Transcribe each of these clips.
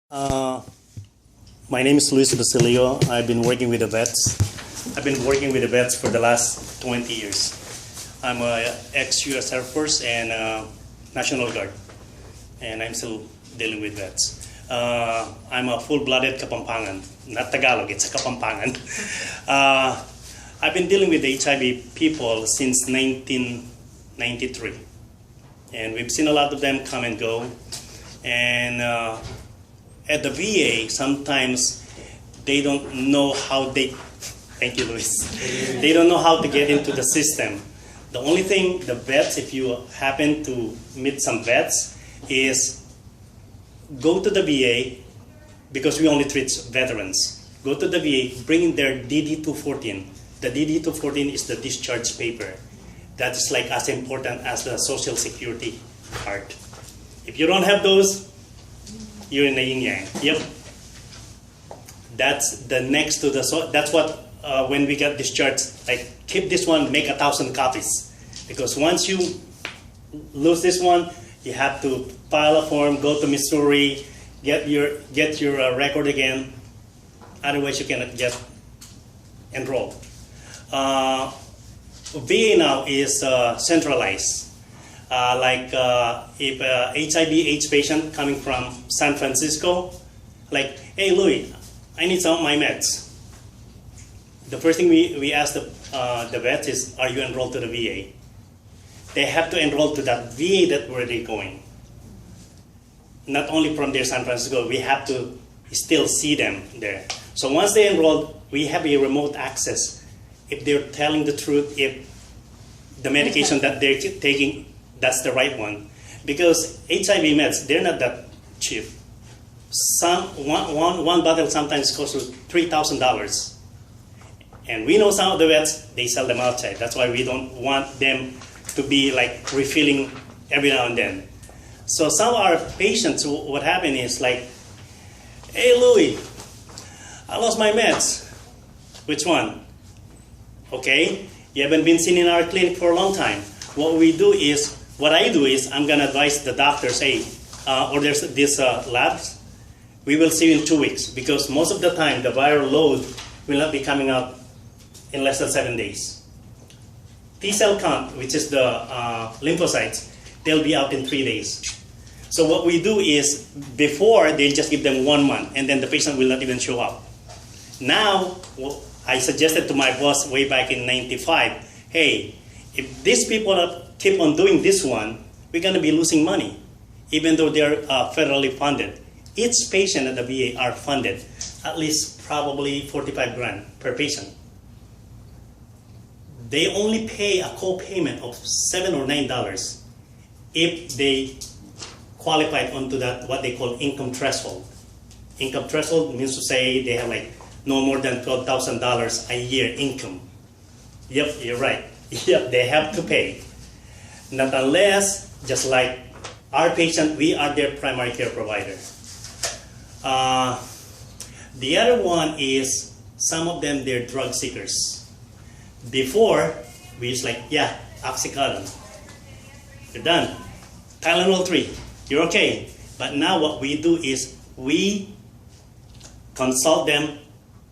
Uh, my name is Louie Basilio. I've been working with the vets. I've been working with the vets for the last 20 years. I'm a ex-US Air Force and National Guard, and I'm still dealing with vets. I'm a full-blooded Kapampangan, not Tagalog, it's a Kapampangan. I've been dealing with the HIV people since 1993, and we've seen a lot of them come and go. And at the VA, sometimes they don't know how thank you, Luis. They don't know how to get into the system. The only thing the vets, if you happen to meet some vets, is go to the VA, because we only treat veterans. Go to the VA, bring in their DD-214. The DD-214 is the discharge paper. That is like as important as the Social Security card. If you don't have those, you're in the yin yang. Yep. That's the next to the, so that's what, when we get discharged, like keep this one, make 1,000 copies. Because once you lose this one, you have to file a form, go to Missouri, get your record again. Otherwise, you cannot get enrolled. VA now is centralized. If HIV/AIDS patient coming from San Francisco, like, hey Louie, I need some of my meds. The first thing we ask the vets is, are you enrolled to the VA? They have to enroll to that VA that where they're going. Not only from their San Francisco, we have to still see them there. So once they enrolled, we have a remote access. If they're telling the truth, if the medication that they're taking, that's the right one. Because HIV meds, they're not that cheap. One bottle sometimes costs $3,000. And we know some of the vets, they sell them outside. That's why we don't want them to be like refilling every now and then. So some of our patients, what happened is like, hey Louie, I lost my meds. Which one? Okay, you haven't been seen in our clinic for a long time. What I do is I'm gonna advise the doctors, hey, or there's this labs, we will see you in 2 weeks, because most of the time the viral load will not be coming out in less than 7 days. T-cell count, which is the lymphocytes, they'll be out in 3 days. So what we do is, before, they just give them 1 month, and then the patient will not even show up. Now, I suggested to my boss way back in '95, hey, if these people keep on doing this one, we're going to be losing money, even though they're federally funded. Each patient at the VA are funded, at least probably 45 grand per patient. They only pay a co-payment of $7 or $9 if they qualified onto that, what they call income threshold. Income threshold means to say they have like no more than $12,000 a year income. Yep, you're right. Yep, they have to pay. Not unless, just like our patient, we are their primary care provider. The other one is, some of them, they're drug seekers. Before, we used like, yeah, Oxycontin, you're done. Tylenol 3, you're okay. But now what we do is, we consult them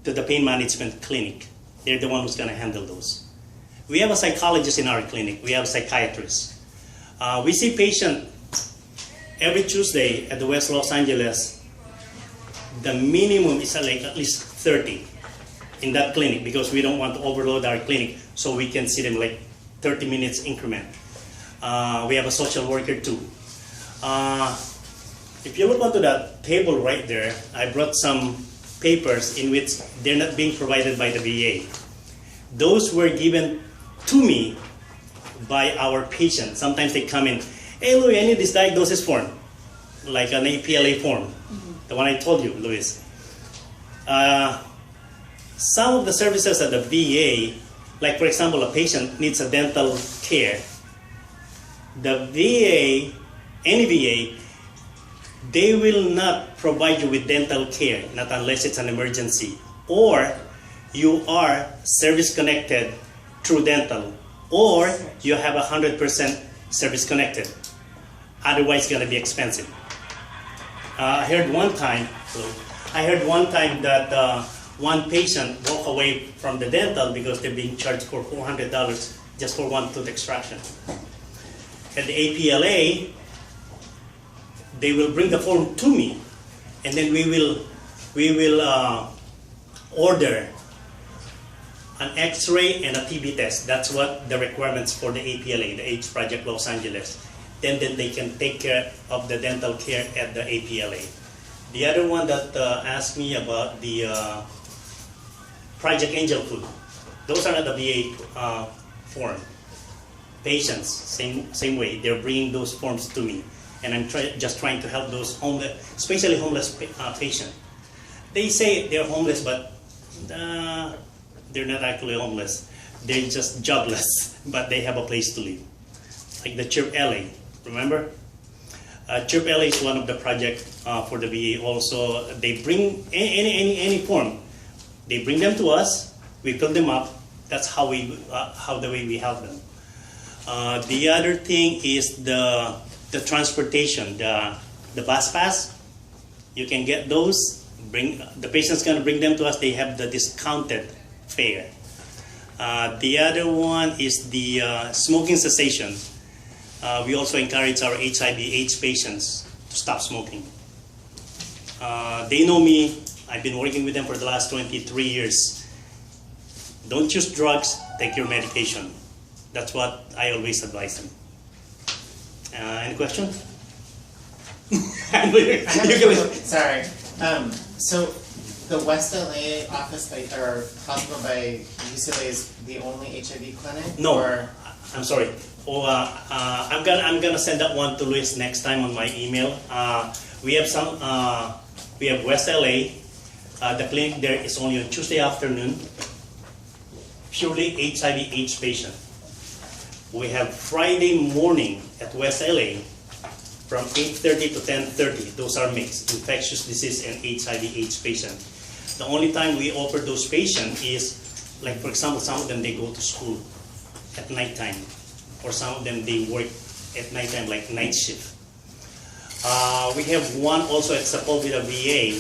to the pain management clinic. They're the one who's gonna handle those. We have a psychologist in our clinic. We have a psychiatrist. We see patients every Tuesday at the West Los Angeles. The minimum is like at least 30 in that clinic, because we don't want to overload our clinic, so we can see them like 30 minutes increment. We have a social worker too. If you look onto that table right there, I brought some papers in which they're not being provided by the VA. Those were given to me by our patients. Sometimes they come in, hey Louie, I need this diagnosis form, like an APLA form, the one I told you, Luis. Some of the services at the VA, like for example, a patient needs a dental care. The VA, any VA, they will not provide you with dental care, not unless it's an emergency, or you are service connected through dental, or you have 100% service connected. Otherwise, it's going to be expensive. I heard one time that one patient walked away from the dental because they're being charged for $400 just for one tooth extraction. At the APLA, they will bring the form to me, and then we will order an X-ray and a TB test. That's what the requirements for the APLA, the AIDS Project Los Angeles. Then they can take care of the dental care at the APLA. The other one that asked me about the Project Angel food. Those are not the VA form. Patients, same way. They're bringing those forms to me, and I'm just trying to help those homeless, especially homeless patients. They say they're homeless, but they're not actually homeless. They're just jobless, but they have a place to live. Like the CHIRP LA, remember? CHIRP LA is one of the projects for the VA. Also, they bring any form. They bring them to us. We fill them up. That's how the way we help them. The other thing is the transportation, the bus pass. You can get those. The patient's going to bring them to us. They have the discounted fare. The other one is the smoking cessation. We also encourage our HIV/AIDS patients to stop smoking. They know me. I've been working with them for the last 23 years. Don't use drugs, take your medication. That's what I always advise them. Any questions? Sorry. So the West LA office or hospital by UCLA is the only HIV clinic? No, or? I'm sorry. I'm gonna send that one to Luis next time on my email. We have some. We have West LA. The clinic there is only on Tuesday afternoon. Purely HIV/AIDS patient. We have Friday morning at West LA from 8:30 to 10:30. Those are mixed, infectious disease and HIV/AIDS patient. The only time we offer those patients is, like for example, some of them they go to school at nighttime, or some of them they work at nighttime, like night shift. We have one also at Sepulveda VA.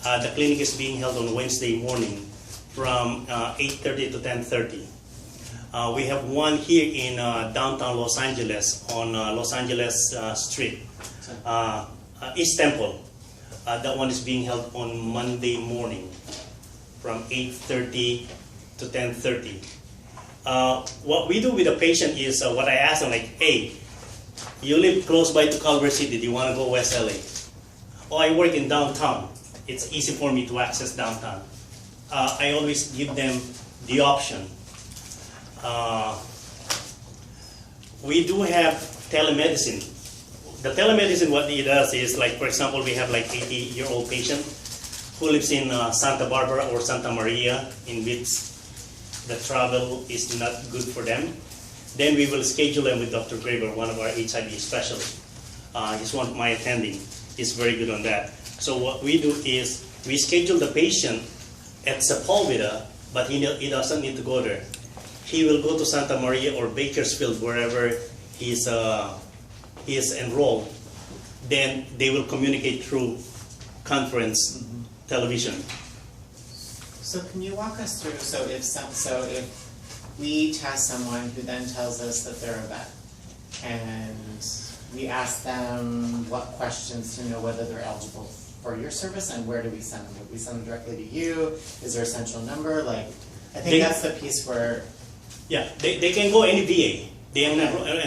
The clinic is being held on Wednesday morning from 8:30 to 10:30. We have one here in downtown Los Angeles on Los Angeles Street, East Temple. That one is being held on Monday morning from 8:30 to 10:30. What we do with the patient is what I ask them, like, hey, you live close by to Culver City, do you want to go West LA? Oh, I work in downtown. It's easy for me to access downtown. I always give them the option. We do have telemedicine. The telemedicine, what it does is, like, for example, we have like 80-year-old patient who lives in Santa Barbara or Santa Maria, in which the travel is not good for them. Then we will schedule them with Dr. Graber, one of our HIV specialists. He's one of my attending. He's very good on that. So what we do is we schedule the patient at Sepulveda, but he doesn't need to go there. He will go to Santa Maria or Bakersfield, wherever he is enrolled. Then they will communicate through conference television. So can you walk us through? So if we test someone who then tells us that they're a vet, and we ask them what questions to know whether they're eligible for your service, and where do we send them? Would we send them directly to you? Is there a central number? Like, I think that's the piece where. Yeah, they can go any VA. They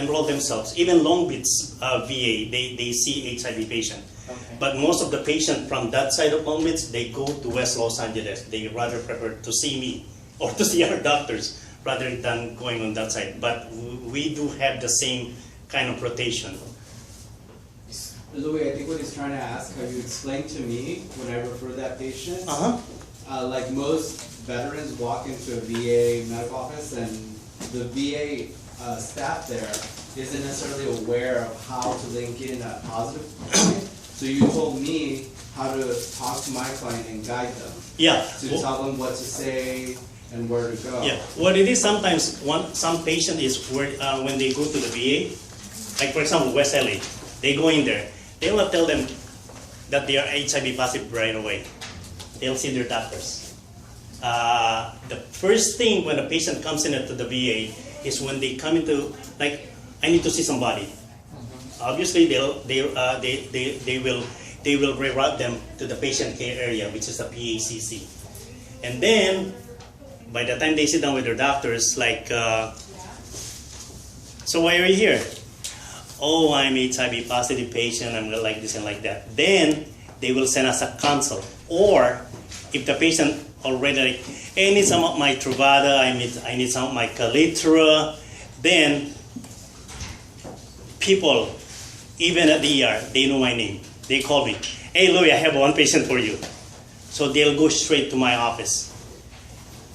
enroll themselves. Even Long Beach VA, they see HIV patient. Okay. But most of the patient from that side of Long Beach, they go to West Los Angeles. They rather prefer to see me or to see our doctors rather than going on that side. But we do have the same kind of rotation. Louie, I think what he's trying to ask, have you explained to me when I refer that patient? Like most veterans walk into a VA medical office, and the VA staff there isn't necessarily aware of how to link in a positive point. So you told me how to talk to my client and guide them. Yeah. To tell them what to say and where to go. Yeah. What it is, sometimes some patient is where, when they go to the VA, like for example West LA, they go in there. They will tell them, that they are HIV positive right away. They'll see their doctors. The first thing when a patient comes into the VA is when they come into, like, I need to see somebody. Obviously, they will reroute them to the patient care area, which is the PACC. And then, by the time they sit down with their doctors, like, so why are you here? Oh, I'm HIV positive patient, I'm like this and like that. Then, they will send us a consult. Or, if the patient already, like, hey, I need some of my Truvada, I need some of my Calitra, then, people, even at the ER, they know my name. They call me, hey Louie, I have one patient for you. So they'll go straight to my office.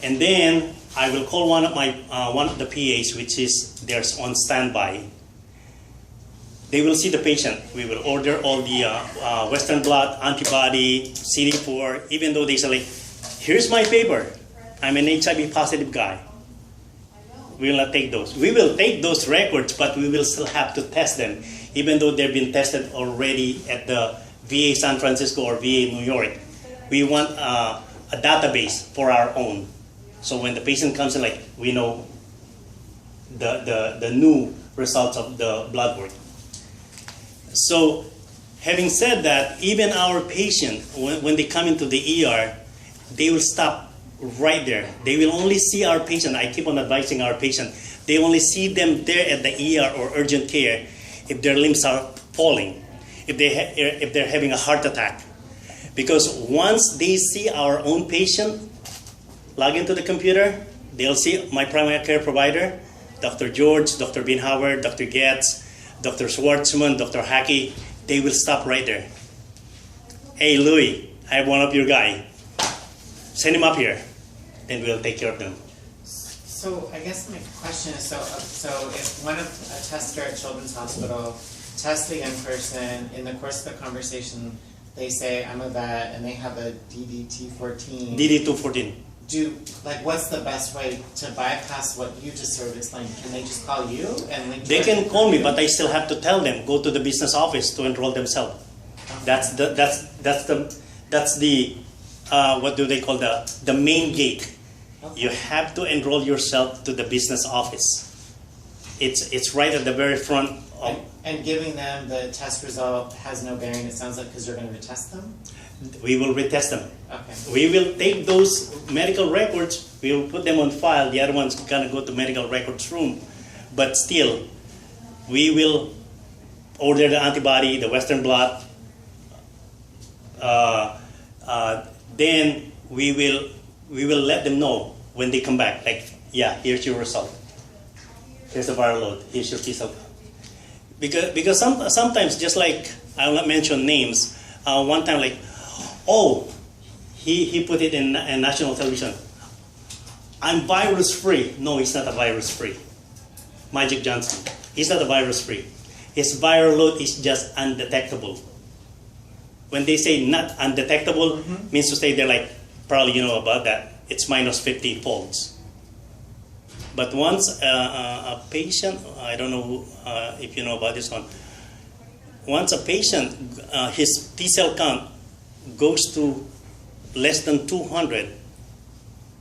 And then I will call one of the PAs, which is there's on standby. They will see the patient. We will order all the Western blot, antibody, CD4, even though they say, like, here's my paper. I'm an HIV positive guy. We will not take those. We will take those records, but we will still have to test them, even though they've been tested already at the VA San Francisco or VA New York. We want a database for our own. So when the patient comes in, like, we know the new results of the blood work. So having said that, even our patient, when they come into the ER, they will stop right there. They will only see our patient. I keep on advising our patient. They only see them there at the ER or urgent care if their limbs are falling, if they're having a heart attack. Because once they see our own patient, log into the computer, they'll see my primary care provider, Dr. George, Dr. Bin Howard, Dr. Getz, Dr. Schwartzman, Dr. Hackey. They will stop right there. Hey, Louie, I have one of your guy. Send him up here. Then we'll take care of them. So I guess my question is, so if one of a tester at Children's Hospital tests the young person, in the course of the conversation, they say, I'm a vet, and they have a DD-T14. DD-214. What's the best way to bypass what you just sort of explained? Can they just call you and link? They can call me, but I still have to tell them, go to the business office to enroll themselves. Okay. That's the what do they call the main gate. Okay. You have to enroll yourself to the business office. It's right at the very front. And giving them the test result has no bearing, it sounds like, because you're going to retest them? We will retest them. Okay. We will take those medical records, we will put them on file. The other one's going to go to medical records room. But still, we will order the antibody, the Western blot. Then we will let them know when they come back. Like, yeah, here's your result. Here's the viral load. Here's your T cell. Because sometimes, just like, I will not mention names, one time, like, oh, he put it in national television. I'm virus free. No, he's not a virus free. Magic Johnson. He's not a virus free. His viral load is just undetectable. When they say not undetectable, means to say they're like, probably you know about that. It's minus 50 folds. But once a patient, I don't know if you know about this one. Once a patient, his T cell count goes to less than 200,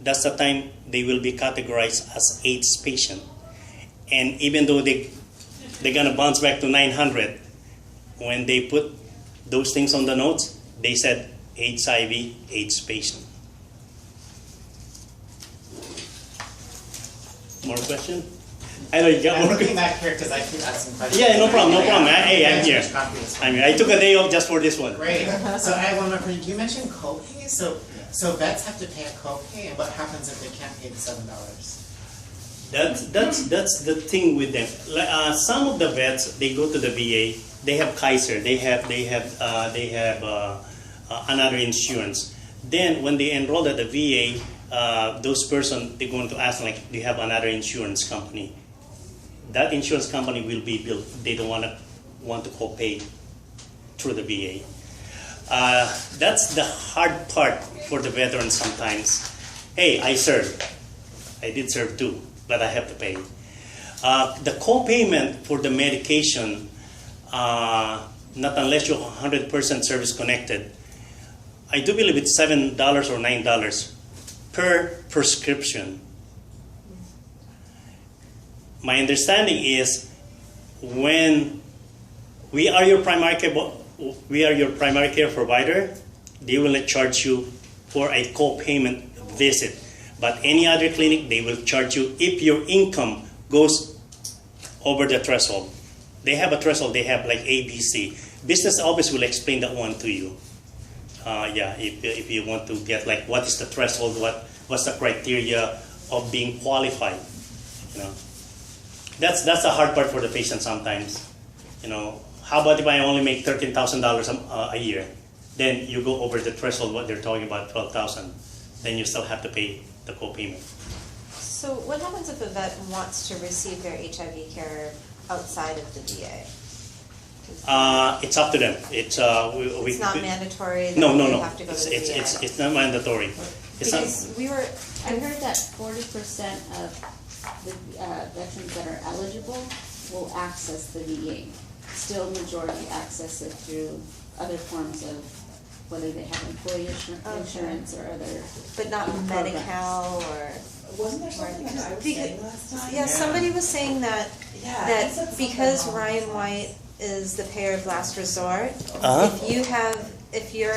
that's the time they will be categorized as AIDS patient. And even though they're gonna bounce back to 900, when they put those things on the notes, they said HIV AIDS patient. More question? I know you got I'm more. looking back here because I keep asking questions. Yeah, no problem. Hey, I'm here. I took a day off just for this one. Great. So I have one more question. You mentioned copay. So vets have to pay a copay, and what happens if they can't pay the $7? That's the thing with them. Some of the vets, they go to the VA. They have Kaiser. They have another insurance. Then when they enroll at the VA, those person, they're going to ask, like, do you have another insurance company? That insurance company will be billed. They don't want to co-pay through the VA. That's the hard part for the veterans sometimes. Hey, I served. I did serve too, but I have to pay. The co-payment for the medication, not unless you're 100% service connected. I do believe it's $7 or $9 per prescription. My understanding is when we are your primary care provider, they will not charge you for a co-payment visit. But any other clinic, they will charge you if your income goes over the threshold. They have a threshold, they have like ABC. Business office will explain that one to you. If you want to get like what is the threshold, what's the criteria of being qualified, you know. That's the hard part for the patient sometimes. You know, how about if I only make $13,000 a year? Then you go over the threshold, what they're talking about, $12,000. Then you still have to pay the co-payment. So what happens if a vet wants to receive their HIV care outside of the VA? It's up to them. It's not mandatory. No. They have to go to the VA. It's not mandatory. Because I heard that 40% of the veterans that are eligible will access the VA. Still, majority access it through other forms of whether they have employee insurance or other. But not programs. Medi-Cal or. Wasn't there something that I was saying last time? Yeah, somebody was saying that Yeah, he said something because along Ryan those White is the payer of last resort, Uh-huh. if you're